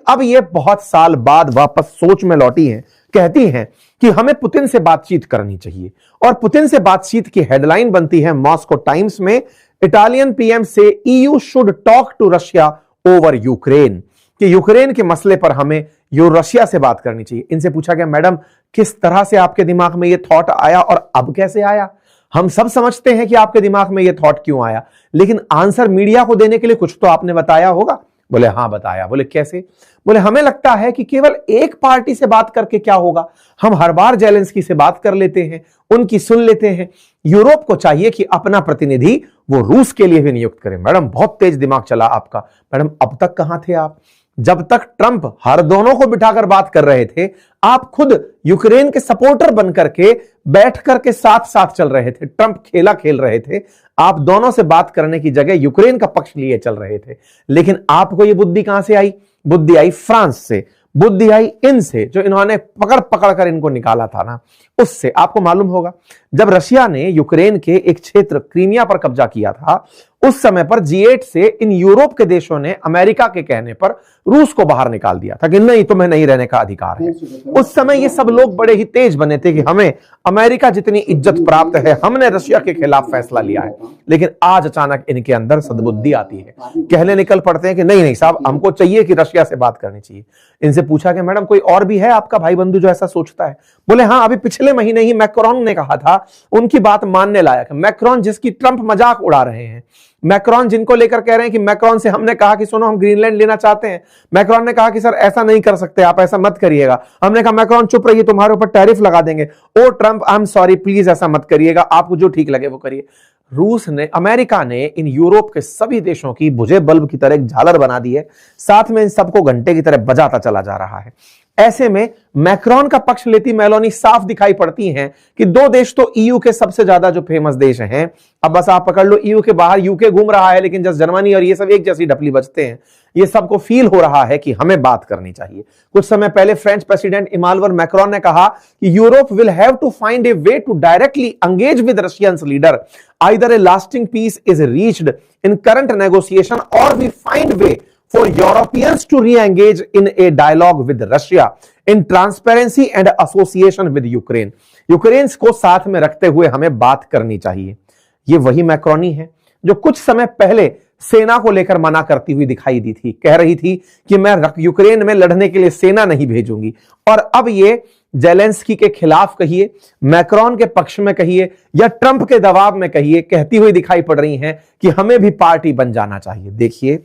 अब ये बहुत साल बाद वापस सोच में लौटी हैं, कहती हैं कि हमें पुतिन से बातचीत करनी चाहिए। और पुतिन से बातचीत की हेडलाइन बनती है मॉस्को टाइम्स में, इटालियन पीएम से EU should talk to Russia over Ukraine, कि यूक्रेन के मसले पर हमें रशिया से बात करनी चाहिए। इनसे पूछा गया, मैडम किस तरह से आपके दिमाग में यह थॉट आया और अब कैसे आया? हम सब समझते हैं कि आपके दिमाग में यह थॉट क्यों आया, लेकिन आंसर मीडिया को देने के लिए कुछ तो आपने बताया होगा। बोले हाँ बताया। बोले कैसे? बोले हमें लगता है कि केवल एक पार्टी से बात करके क्या होगा, हम हर बार जेलेंस्की से बात कर लेते हैं, उनकी सुन लेते हैं। यूरोप को चाहिए कि अपना प्रतिनिधि वो रूस के लिए भी नियुक्त करें। मैडम बहुत तेज दिमाग चला आपका। मैडम अब तक कहां थे आप? जब तक ट्रंप हर दोनों को बिठाकर बात कर रहे थे, आप खुद यूक्रेन के सपोर्टर बनकर के बैठ करके साथ साथ चल रहे थे, ट्रंप खेला खेल रहे थे। आप दोनों से बात करने की जगह यूक्रेन का पक्ष लिए चल रहे थे। लेकिन आपको यह बुद्धि कहां से आई? बुद्धि आई फ्रांस से, बुद्धि आई इनसे, जो इन्होंने पकड़ पकड़ कर इनको निकाला था ना, उससे। आपको मालूम होगा जब रशिया ने यूक्रेन के एक क्षेत्र क्रीमिया पर कब्जा किया था, उस समय पर G8 से इन यूरोप के देशों ने अमेरिका के कहने पर रूस को बाहर निकाल दिया था कि नहीं, तुम्हें नहीं रहने का अधिकार है। उस समय ये सब लोग बड़े ही तेज बने थे कि हमें अमेरिका जितनी इज्जत प्राप्त है, हमने रशिया के खिलाफ फैसला लिया है। लेकिन आज अचानक इनके अंदर सद्बुद्धि आती है, कहने निकल पड़ते हैं कि नहीं नहीं साहब, हमको चाहिए कि रशिया से बात करनी चाहिए। इनसे पूछा कि मैडम कोई और भी है आपका भाई बंधु जो ऐसा सोचता है? बोले हाँ, अभी पिछले महीने ही मैक्रोन ने कहा था, उनकी बात मानने लायक है। मैक्रोन जिसकी ट्रंप मजाक उड़ा रहे हैं, मैक्रोन जिनको लेकर कह रहे हैं कि मैक्रोन से हमने कहा कि सुनो हम ग्रीनलैंड लेना चाहते हैं, मैक्रोन ने कहा कि सर ऐसा नहीं कर सकते, आप ऐसा मत करिएगा। हमने कहा मैक्रोन चुप रहिए, तुम्हारे ऊपर टैरिफ लगा देंगे। Oh Trump I am sorry, please ऐसा मत करिएगा, आपको जो ठीक लगे वो करिए। रूस ने, अमेरिका ने इन यूरोप के सभी देशों की भुजे बल्ब की तरह एक झालर बना दी है, साथ में इन सबको घंटे की तरह बजाता चला जा रहा है। ऐसे में मैक्रोन का पक्ष लेती मेलोनी साफ दिखाई पड़ती हैं कि दो देश तो ईयू के सबसे ज्यादा जो फेमस देश हैं, अब बस आप पकड़ लो, ईयू के बाहर यूके घूम रहा है, लेकिन जस्ट जर्मनी और ये सब एक जैसी ढपली बजते हैं। ये सबको फील हो रहा है कि हमें बात करनी चाहिए। कुछ समय पहले फ्रेंच प्रेसिडेंट इमानुएल मैक्रोन ने कहा कि Europe will have to find a way to directly engage with Russian leader, either a lasting peace is reached in current negotiation और we find way for Europeans to re-engage in a dialogue with Russia in transparency and association with Ukraine. Ukraine को साथ में रखते हुए हमें बात करनी चाहिए। ये वही मैक्रोनी है जो कुछ समय पहले सेना को लेकर मना करती हुई दिखाई दी थी, कह रही थी कि मैं यूक्रेन में लड़ने के लिए सेना नहीं भेजूंगी। और अब ये जेलेंस्की के खिलाफ कहिए, मैक्रोन के पक्ष में कहिए या ट्रंप के दबाव में कहिए, कहती हुई दिखाई पड़ रही हैं कि हमें भी पार्टी बन जाना चाहिए। देखिए,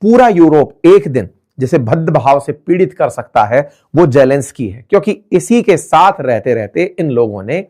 पूरा यूरोप एक दिन जिसे भद्द भाव से पीड़ित कर सकता है वो जेलेंस्की है, क्योंकि इसी के साथ रहते रहते इन लोगों ने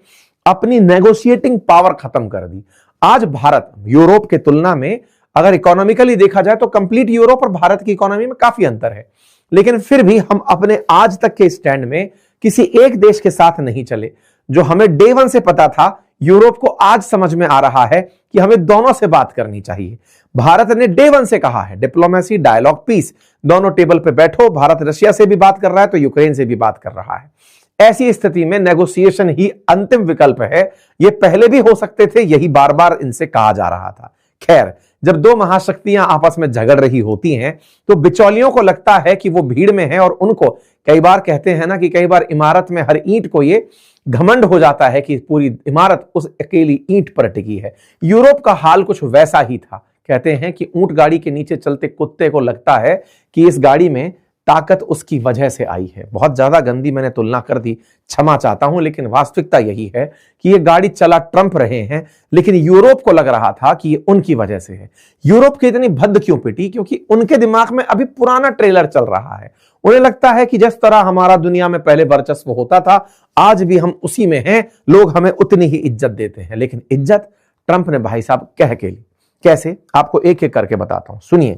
अपनी नेगोशिएटिंग पावर खत्म कर दी। आज भारत यूरोप के तुलना में अगर इकोनॉमिकली देखा जाए तो कंप्लीट यूरोप और भारत की इकोनॉमी में काफी अंतर है, लेकिन फिर भी हम अपने आज तक के स्टैंड में किसी एक देश के साथ नहीं चले। जो हमें डे वन से पता था, यूरोप को आज समझ में आ रहा है कि हमें दोनों से बात करनी चाहिए। भारत ने डे वन से कहा है डिप्लोमेसी, डायलॉग, पीस, दोनों टेबल पे बैठो। भारत रशिया से भी बात कर रहा है तो यूक्रेन से भी बात कर रहा है। ऐसी स्थिति में नेगोशिएशन ही अंतिम विकल्प है। ये पहले भी हो सकते थे, यही बार बार इनसे कहा जा रहा था। खैर, जब दो महाशक्तियां आपस में झगड़ रही होती हैं तो बिचौलियों को लगता है कि वो भीड़ में है, और उनको कई बार कहते हैं ना कि कई बार इमारत में हर ईंट को ये घमंड हो जाता है कि पूरी इमारत उस अकेली ईंट पर टिकी है। यूरोप का हाल कुछ वैसा ही था। कहते हैं कि ऊंट गाड़ी के नीचे चलते कुत्ते को लगता है कि इस गाड़ी में ताकत उसकी वजह से आई है। बहुत ज्यादा गंदी मैंने तुलना कर दी, क्षमा चाहता हूं, लेकिन वास्तविकता यही है कि ये गाड़ी चला ट्रंप रहे हैं, लेकिन यूरोप को लग रहा था कि ये उनकी वजह से है। यूरोप की इतनी भद्द क्यों पिटी? क्योंकि उनके दिमाग में अभी पुराना ट्रेलर चल रहा है। उन्हें लगता है कि जिस तरह हमारा दुनिया में पहले वर्चस्व होता था, आज भी हम उसी में हैं, लोग हमें उतनी ही इज्जत देते हैं। लेकिन इज्जत ट्रंप ने भाई साहब कह के ली। कैसे? आपको एक एक करके बताता हूं, सुनिए।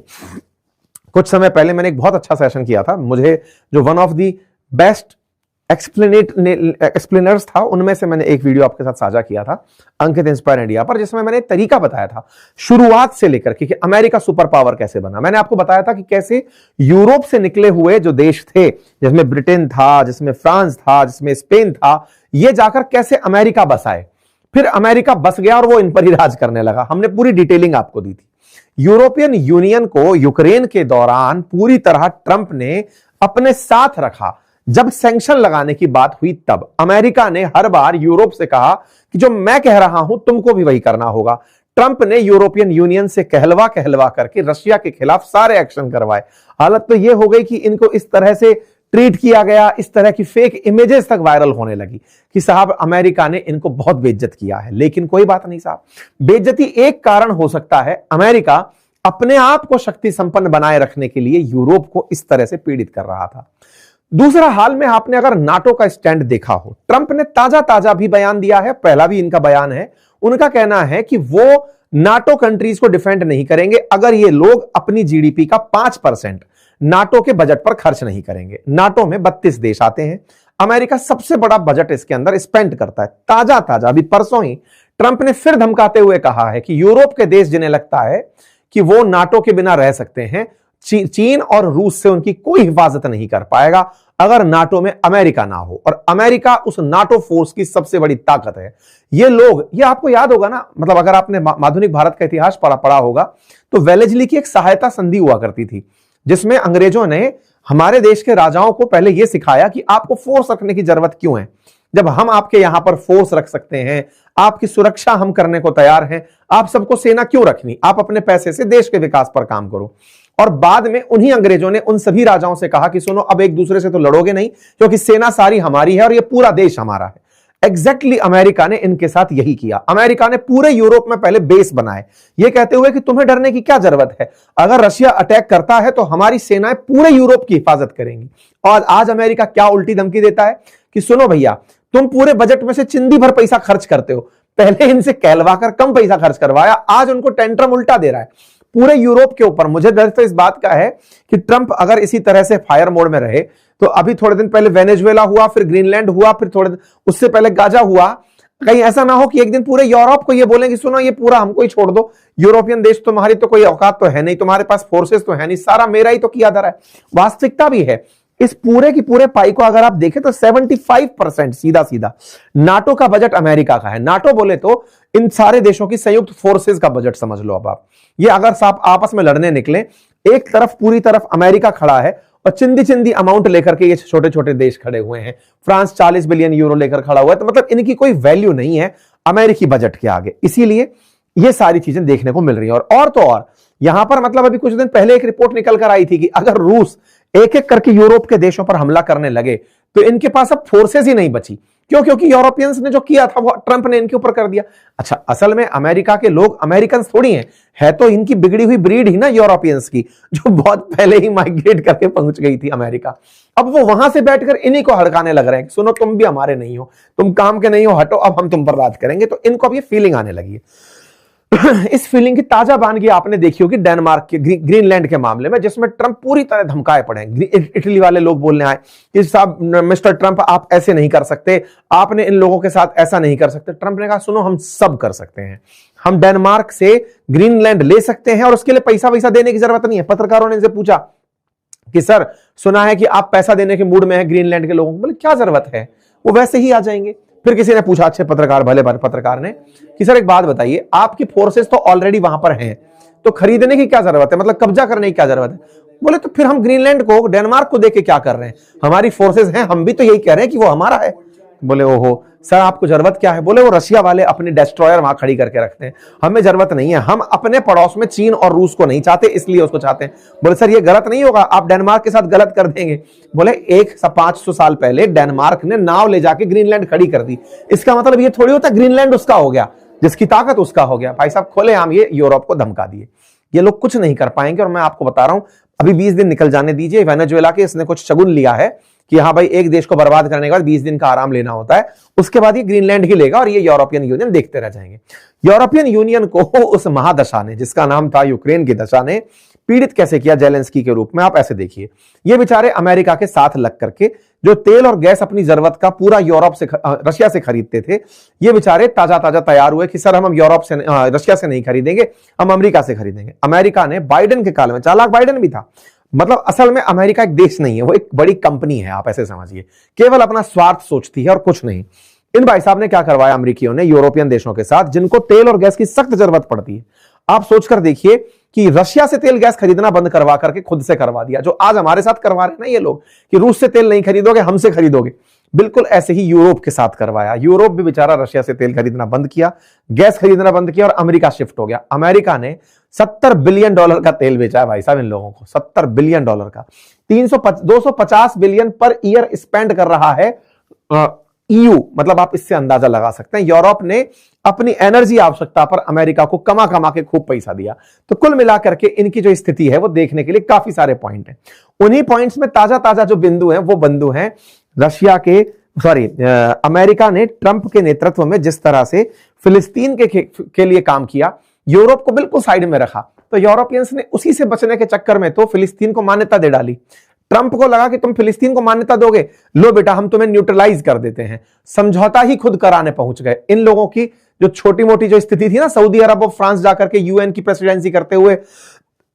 कुछ समय पहले मैंने एक बहुत अच्छा सेशन किया था। मुझे जो one of the best explainers था, उनमें से मैंने एक वीडियो आपके साथ साझा किया था, अंकित इंस्पायर इंडिया पर, जिसमें मैंने एक तरीका बताया था शुरुआत से लेकर कि अमेरिका सुपर पावर कैसे बना। मैंने आपको बताया था कि कैसे यूरोप से निकले हुए जो देश थे, जिसमें ब्रिटेन था, जिसमें फ्रांस था, जिसमें स्पेन था, ये जाकर कैसे अमेरिका बसाए। फिर अमेरिका बस गया और वो इन पर ही राज करने लगा। हमने पूरी डिटेलिंग आपको दी थी। यूरोपियन यूनियन को यूक्रेन के दौरान पूरी तरह ट्रंप ने अपने साथ रखा। जब सैंक्शन लगाने की बात हुई तब अमेरिका ने हर बार यूरोप से कहा कि जो मैं कह रहा हूं तुमको भी वही करना होगा। ट्रंप ने यूरोपियन यूनियन से कहलवा कहलवा करके रशिया के खिलाफ सारे एक्शन करवाए। हालत तो यह हो गई कि इनको इस तरह से ट्रीट किया गया, इस तरह की फेक इमेजेस तक वायरल होने लगी कि साहब अमेरिका ने इनको बहुत बेइज्जत किया है। लेकिन कोई बात नहीं साहब, बेइज्जती एक कारण हो सकता है, अमेरिका अपने आप को शक्ति संपन्न बनाए रखने के लिए यूरोप को इस तरह से पीड़ित कर रहा था। दूसरा, हाल में आपने अगर नाटो का स्टैंड देखा हो, ट्रंप ने ताजा ताजा भी बयान दिया है, पहला भी इनका बयान है। उनका कहना है कि वो नाटो कंट्रीज को डिफेंड नहीं करेंगे अगर ये लोग अपनी जीडीपी का 5% नाटो के बजट पर खर्च नहीं करेंगे। नाटो में 32 देश आते हैं, अमेरिका सबसे बड़ा बजट इसके अंदर स्पेंड करता है। ताजा ताजा अभी परसों ही ट्रंप ने फिर धमकाते हुए कहा है कि यूरोप के देश जिन्हें लगता है कि वो नाटो के बिना रह सकते हैं, चीन और रूस से उनकी कोई हिफाजत नहीं कर पाएगा अगर नाटो में अमेरिका ना हो। और अमेरिका उस नाटो फोर्स की सबसे बड़ी ताकत है। ये लोग, ये आपको याद होगा ना, मतलब अगर आपने आधुनिक भारत का इतिहास पढ़ा होगा तो वेलेस्ली की एक सहायता संधि हुआ करती थी, जिसमें अंग्रेजों ने हमारे देश के राजाओं को पहले यह सिखाया कि आपको फोर्स रखने की जरूरत क्यों है, जब हम आपके यहां पर फोर्स रख सकते हैं, आपकी सुरक्षा हम करने को तैयार हैं, आप सबको सेना क्यों रखनी, आप अपने पैसे से देश के विकास पर काम करो। और बाद में उन्हीं अंग्रेजों ने उन सभी राजाओं से कहा कि सुनो, अब एक दूसरे से तो लड़ोगे नहीं, क्योंकि सेना सारी हमारी है और ये पूरा देश हमारा है। एग्जैक्टली अमेरिका ने इनके साथ यही किया। अमेरिका ने पूरे यूरोप में पहले बेस बनाए, ये कहते हुए कि तुम्हें डरने की क्या जरूरत है, अगर रशिया अटैक करता है तो हमारी सेनाएं पूरे यूरोप की हिफाजत करेंगी। और आज अमेरिका क्या उल्टी धमकी देता है कि सुनो भैया, तुम पूरे बजट में से चिंदी भर पैसा खर्च करते हो, पहले इनसे कहलवाकर कम पैसा खर्च करवाया, आज उनको टेंट्रम उल्टा दे रहा है पूरे यूरोप के ऊपर। मुझे डर तो इस बात का है कि ट्रंप अगर इसी तरह से फायर मोड में रहे तो अभी थोड़े दिन पहले वेनेजुएला हुआ, फिर ग्रीनलैंड हुआ, फिर थोड़े उससे पहले गाजा हुआ, कहीं ऐसा ना हो कि एक दिन पूरे यूरोप को ये बोलें कि सुनो ये पूरा हमको ही छोड़ दो, यूरोपियन देश तुम्हारी तो कोई औकात तो है नहीं, तुम्हारे पास फोर्सेस तो है नहीं, सारा मेरा ही तो किया जा रहा है। वास्तविकता भी है, इस पूरे की पूरे पाई को अगर आप देखें तो 75% सीधा सीधा नाटो का बजट अमेरिका का है। नाटो बोले तो इन सारे देशों की संयुक्त फोर्सेस का बजट समझ लो। अब आप ये अगर साहब आपस में लड़ने निकले, एक तरफ पूरी तरफ अमेरिका खड़ा है और चिंदी चिंदी अमाउंट लेकर के ये छोटे छोटे देश खड़े हुए हैं। फ्रांस 40 बिलियन यूरो लेकर खड़ा हुआ है, तो मतलब इनकी कोई वैल्यू नहीं है अमेरिकी बजट के आगे। इसीलिए ये सारी चीजें देखने को मिल रही है। और तो और यहां पर मतलब अभी कुछ दिन पहले एक रिपोर्ट निकल कर आई थी कि अगर रूस एक एक करके यूरोप के देशों पर हमला करने लगे तो इनके पास अब फोर्सेस ही नहीं बची। क्यों? क्योंकि यूरोपियंस ने जो किया था वो ट्रंप ने इनके ऊपर कर दिया। अच्छा, असल में अमेरिका के लोग अमेरिकन थोड़ी हैं, है तो इनकी बिगड़ी हुई ब्रीड ही ना यूरोपियंस की, जो बहुत पहले ही माइग्रेट करके पहुंच गई थी अमेरिका। अब वो वहां से बैठकर इन्हीं को हड़काने लग रहे हैं, सुनो तुम भी हमारे नहीं हो, तुम काम के नहीं हो, हटो, अब हम तुम पर राज करेंगे। तो इनको अब ये फीलिंग आने लगी है। इस फीलिंग की ताजा बानगी आपने देखी होगी डेनमार्क के ग्रीनलैंड के मामले में, जिसमें ट्रंप पूरी तरह धमकाए पड़े हैं। इटली वाले लोग बोलने आए कि साहब मिस्टर ट्रंप आप ऐसे नहीं कर सकते, आपने इन लोगों के साथ ऐसा नहीं कर सकते। ट्रंप ने कहा सुनो हम सब कर सकते हैं, हम डेनमार्क से ग्रीनलैंड ले सकते हैं और उसके लिए पैसा वैसा देने की जरूरत नहीं है। पत्रकारों ने इनसे पूछा कि सर सुना है कि आप पैसा देने के मूड में है ग्रीनलैंड के लोगों को, बोले क्या जरूरत है, वो वैसे ही आ जाएंगे। फिर किसी ने पूछा, अच्छे पत्रकार, भले भले पत्रकार ने, कि सर एक बात बताइए, आपकी फोर्सेस तो ऑलरेडी वहां पर हैं, तो खरीदने की क्या जरूरत है, मतलब कब्जा करने की क्या जरूरत है। बोले तो फिर हम ग्रीनलैंड को, डेनमार्क को देके क्या कर रहे हैं, हमारी फोर्सेस हैं, हम भी तो यही कह रहे हैं कि वो हमारा है। बोले ओहो सर आपको जरूरत क्या है, बोले वो रशिया वाले अपनी डेस्ट्रॉयर वहां खड़ी करके रखते हैं, हमें जरूरत नहीं है, हम अपने पड़ोस में चीन और रूस को नहीं चाहते इसलिए उसको चाहते हैं। बोले सर ये गलत नहीं होगा, आप डेनमार्क के साथ गलत कर देंगे। बोले 500 साल पहले डेनमार्क ने नाव ले जाके ग्रीनलैंड खड़ी कर दी, इसका मतलब ये थोड़ी होता ग्रीनलैंड उसका हो गया, जिसकी ताकत उसका हो गया। भाई साहब खोले हम ये यूरोप को धमका दिए, ये लोग कुछ नहीं कर पाएंगे। और मैं आपको बता रहा हूं अभी 20 दिन निकल जाने दीजिए, वेनेजुएला के इसने कुछ शगुन लिया है कि हाँ भाई एक देश को बर्बाद करने के बाद 20 दिन का आराम लेना होता है, उसके बाद ये ग्रीनलैंड ही लेगा और ये यूरोपियन यूनियन देखते रह जाएंगे। यूरोपियन यूनियन को उस महादशा ने, जिसका नाम था यूक्रेन की दशा, ने पीड़ित कैसे किया जेलेंस्की के रूप में। आप ऐसे देखिए, ये बेचारे अमेरिका के साथ लग करके जो तेल और गैस अपनी जरूरत का पूरा यूरोप से, रशिया से खरीदते थे, ये बेचारे ताजा ताजा तैयार हुए कि सर हम यूरोप से, रशिया से नहीं खरीदेंगे, हम अमेरिका से खरीदेंगे। अमेरिका ने बाइडेन के काल में, चालाक बाइडेन भी था, मतलब असल में अमेरिका एक देश नहीं है, वो एक बड़ी कंपनी है, आप ऐसे समझिए, केवल अपना स्वार्थ सोचती है और कुछ नहीं। इन भाई साहब ने क्या करवाया अमेरिकियों ने यूरोपियन देशों के साथ, जिनको तेल और गैस की सख्त जरूरत पड़ती है, आप सोचकर देखिए कि रशिया से तेल गैस खरीदना बंद करवा करके खुद से करवा दिया, जो आज हमारे साथ करवा रहे हैं ना ये लोग कि रूस से तेल नहीं खरीदोगे हमसे खरीदोगे, बिल्कुल ऐसे ही यूरोप के साथ करवाया। यूरोप भी बेचारा रशिया से तेल खरीदना बंद किया, गैस खरीदना बंद किया और अमेरिका शिफ्ट हो गया। अमेरिका ने $70 बिलियन का तेल बेचा है भाई साहब इन लोगों को, $70 बिलियन का। 250 बिलियन पर ईयर स्पेंड कर रहा है ईयू, मतलब आप इससे अंदाजा लगा सकते हैं यूरोप ने अपनी एनर्जी आवश्यकता पर अमेरिका को कमा कमा के खूब पैसा दिया। तो कुल मिलाकर के इनकी जो स्थिति है वो देखने के लिए काफी सारे पॉइंट हैं। उन्हीं पॉइंट्स में ताजा ताजा जो बिंदु हैं वो बिंदु हैं अमेरिका ने ट्रंप के नेतृत्व में जिस तरह से फिलिस्तीन के लिए काम किया, यूरोप को बिल्कुल साइड में रखा, तो यूरोपियंस ने उसी से बचने के चक्कर में तो फिलिस्तीन को मान्यता दे डाली। ट्रंप को लगा कि तुम फिलिस्तीन को मान्यता दोगे, लो बेटा हम तुम्हें न्यूट्रलाइज कर देते हैं। समझौता ही खुद कराने पहुंच गए। इन लोगों की जो छोटी मोटी जो स्थिति थी ना, सऊदी अरब और फ्रांस जाकर के यूएन की प्रेसिडेंसी करते हुए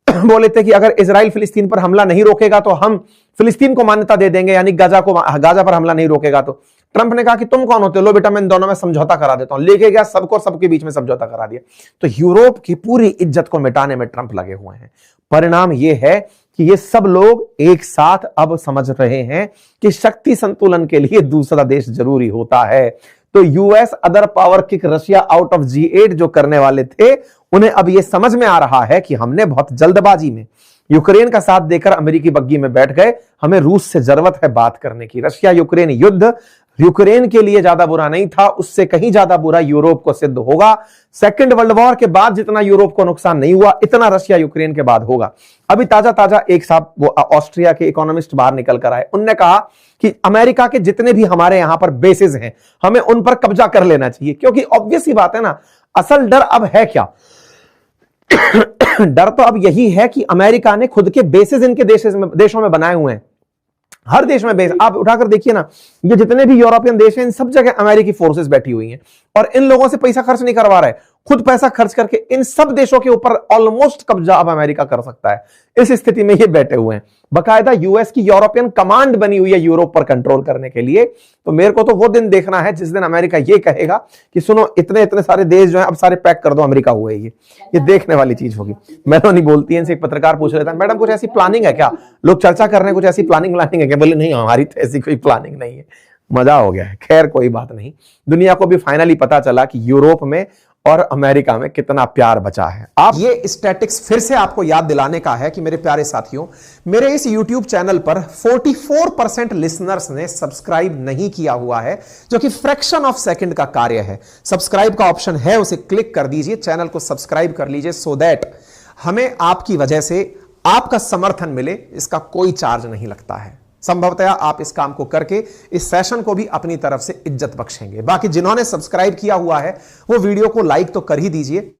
बोले थे कि अगर इजराइल फिलिस्तीन पर हमला नहीं रोकेगा तो हम फिलिस्तीन को मान्यता दे देंगे, यानी गाजा पर हमला नहीं रोकेगा। तो ट्रंप ने कहा कि तुम कौन होते हो, लो बेटा मैं इन दोनों में समझौता करा देता हूं। लेके गया सबको, सबके बीच में समझौता करा दिया। तो यूरोप की पूरी इज्जत को मिटाने में ट्रंप लगे हुए हैं। परिणाम यह है कि ये सब लोग एक साथ अब समझ रहे हैं कि शक्ति संतुलन के लिए दूसरा देश जरूरी होता है। तो US other power kick Russia out of G8 जो करने वाले थे, उन्हें अब यह समझ में आ रहा है कि हमने बहुत जल्दबाजी में यूक्रेन का साथ देकर अमेरिकी बग्गी में बैठ गए। हमें रूस से जरूरत है बात करने की। रशिया यूक्रेन युद्ध यूक्रेन के लिए ज्यादा बुरा नहीं था, उससे कहीं ज्यादा बुरा यूरोप को सिद्ध होगा। सेकंड वर्ल्ड वॉर के बाद जितना यूरोप को नुकसान नहीं हुआ, इतना रशिया यूक्रेन के बाद होगा। अभी ताजा ताजा एक साहब वो ऑस्ट्रिया के इकोनॉमिस्ट बाहर निकल कर आए, उनने कहा कि अमेरिका के जितने भी हमारे यहां पर बेसिस हैं हमें उन पर कब्जा कर लेना चाहिए, क्योंकि ऑब्वियस ही बात है ना, असल डर अब है क्या? डर तो अब यही है कि अमेरिका ने खुद के बेसिस इनके देशों में बनाए हुए हैं। हर देश में बेस आप उठाकर देखिए ना, ये जितने भी यूरोपियन देश हैं इन सब जगह अमेरिकी फोर्सेस बैठी हुई हैं और इन लोगों से पैसा खर्च नहीं करवा रहे, खुद पैसा खर्च करके इन सब देशों के ऊपर ऑलमोस्ट कब्जा अब अमेरिका कर सकता है। इस स्थिति में ये बैठे हुए हैं। बकायदा यूएस की यूरोपियन कमांड बनी हुई है यूरोप पर कंट्रोल करने के लिए। तो मेरे को तो वो दिन देखना है जिस दिन अमेरिका ये कहेगा कि सुनो इतने इतने सारे देश जो हैं अब सारे पैक कर दो, अमेरिका हुए ये देखने वाली चीज होगी। मैडम नहीं बोलती है, इनसे एक पत्रकार पूछ रहा था, मैडम कुछ ऐसी प्लानिंग है क्या, लोग चर्चा कर रहे हैं, कुछ ऐसी प्लानिंग है क्या? बोले नहीं हमारी तो ऐसी कोई प्लानिंग नहीं है। मजा हो गया है। खैर कोई बात नहीं, दुनिया को भी फाइनली पता चला कि यूरोप में और अमेरिका में कितना प्यार बचा है। आप ये स्टैटिक्स फिर से आपको याद दिलाने का है कि मेरे प्यारे साथियों, मेरे इस YouTube चैनल पर 44% लिसनर्स ने सब्सक्राइब नहीं किया हुआ है, जो कि फ्रैक्शन ऑफ सेकंड का कार्य है। सब्सक्राइब का ऑप्शन है, उसे क्लिक कर दीजिए, चैनल को सब्सक्राइब कर लीजिए, सो दैट हमें आपकी वजह से आपका समर्थन मिले। इसका कोई चार्ज नहीं लगता है। संभवतः आप इस काम को करके इस सेशन को भी अपनी तरफ से इज्जत बख्शेंगे। बाकी जिन्होंने सब्सक्राइब किया हुआ है वो वीडियो को लाइक तो कर ही दीजिए।